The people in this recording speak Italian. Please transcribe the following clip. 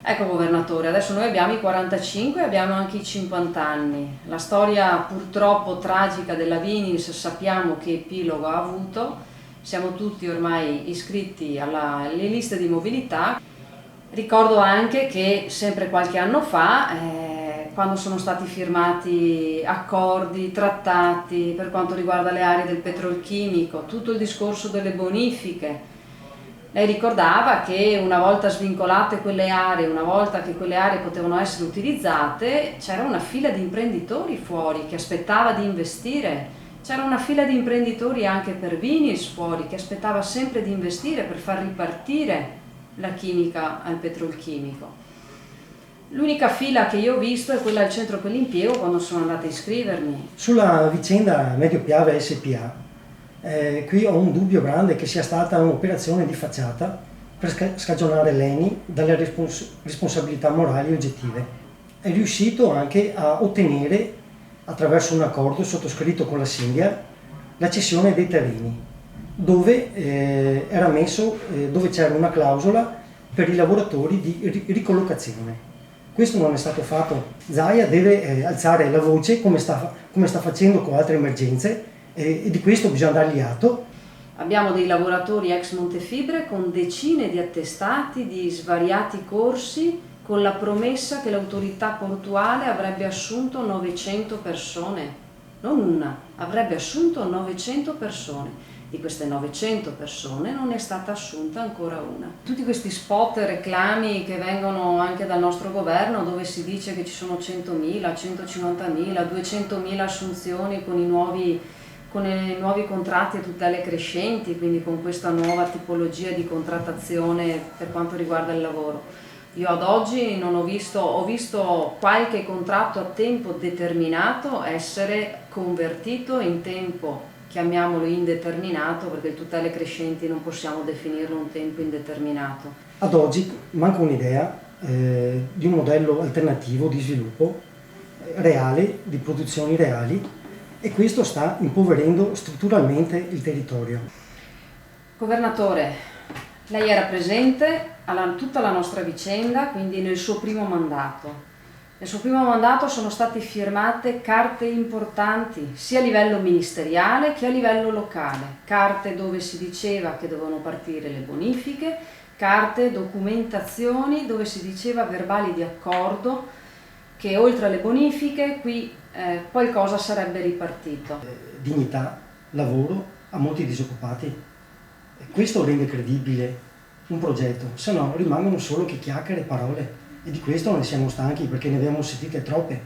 Ecco governatore, adesso noi abbiamo i 45 e abbiamo anche i 50 anni. La storia purtroppo tragica della Vinyls sappiamo che epilogo ha avuto, siamo tutti ormai iscritti alle liste di mobilità. Ricordo anche che sempre qualche anno fa, quando sono stati firmati accordi, trattati per quanto riguarda le aree del petrolchimico, tutto il discorso delle bonifiche, lei ricordava che una volta svincolate quelle aree, una volta che quelle aree potevano essere utilizzate, c'era una fila di imprenditori fuori che aspettava di investire, c'era una fila di imprenditori anche per Vinyls fuori che aspettava sempre di investire per far ripartire la chimica al petrolchimico. L'unica fila che io ho visto è quella al centro per l'impiego quando sono andata a iscrivermi. Sulla vicenda Medio Piave SPA, qui ho un dubbio grande che sia stata un'operazione di facciata per scagionare l'ENI dalle responsabilità morali oggettive. È riuscito anche a ottenere, attraverso un accordo sottoscritto con la Sindia, la cessione dei terreni, dove era messo, dove c'era una clausola per i lavoratori di ricollocazione. Questo non è stato fatto. Zaia deve alzare la voce come sta facendo con altre emergenze e di questo bisogna dargli atto. Abbiamo dei lavoratori ex Montefibre con decine di attestati di svariati corsi con la promessa che l'autorità portuale avrebbe assunto 900 persone, non una, avrebbe assunto 900 persone. Di queste 900 persone non è stata assunta ancora una. Tutti questi spot reclami che vengono anche dal nostro governo dove si dice che ci sono 100.000, 150.000, 200.000 assunzioni con i nuovi contratti a tutele crescenti, quindi con questa nuova tipologia di contrattazione per quanto riguarda il lavoro. Io ad oggi non ho visto qualche contratto a tempo determinato essere convertito in tempo, chiamiamolo indeterminato, perché il tutele crescenti non possiamo definirlo un tempo indeterminato. Ad oggi manca un'idea di un modello alternativo di sviluppo reale, di produzioni reali, e questo sta impoverendo strutturalmente il territorio. Governatore, lei era presente a tutta la nostra vicenda, quindi nel suo primo mandato. Nel suo primo mandato sono state firmate carte importanti, sia a livello ministeriale che a livello locale. Carte dove si diceva che dovevano partire le bonifiche, carte, documentazioni dove si diceva verbali di accordo che oltre alle bonifiche qui qualcosa sarebbe ripartito. Dignità, lavoro a molti disoccupati. Questo rende credibile un progetto, se no rimangono solo che chiacchiere e parole. E di questo ne siamo stanchi perché ne abbiamo sentite troppe.